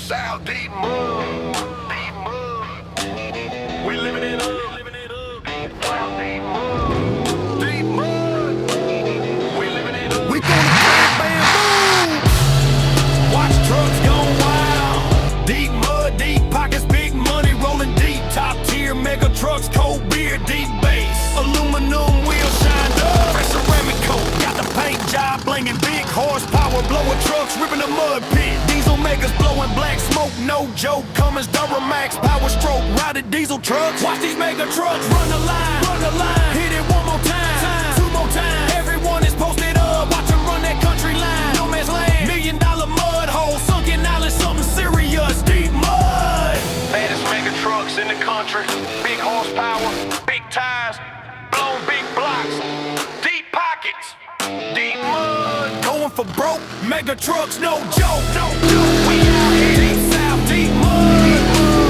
South, deep mud, deep mud. We living it up, living it up. Deep South, deep mud, deep mud. We living it up. We gonna bang, bam, boom. Watch trucks going wild. Deep mud, deep pockets, big money rolling deep. Top tier mega trucks, cold beer, deep bass. Aluminum wheels shined up. Fresh ceramic coat, got the paint job blingin'. Big horsepower, blowing trucks, ripping the mud pit. Diesel makers blowing black smoke, no joke. Cummins, Duramax, Powerstroke, rowdy diesel trucks. Watch these mega trucks run the line, run the line. Hit it one more time, two more times. Everyone is posted up, watch them run that country line. No man's land, $1 million mud hole, Sunkin island, something serious. Deep mud. Baddest mega trucks in the country. Big horsepower, big tires, blown big blocks, deep pockets, deep mud. Going for broke, mega trucks, no joke, no joke. We out here, deep south, deep mud.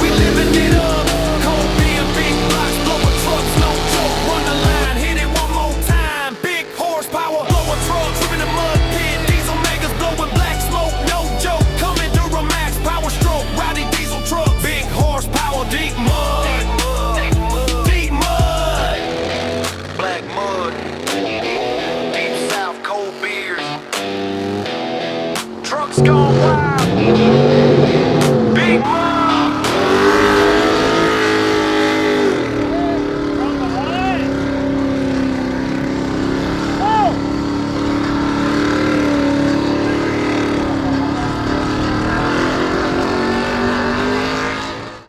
We living it up, cold beer, big blocks, blowing trucks, no joke. Run the line, hit it one more time. Big horsepower, blowing trucks, ripping the mud pit. Diesel makers blowing black smoke, no joke. Cummins, Duramax, Powerstroke, rowdy diesel truck. Big horsepower, deep mud, deep mud, black mud, deep south, cold beers. Trucks gone wild.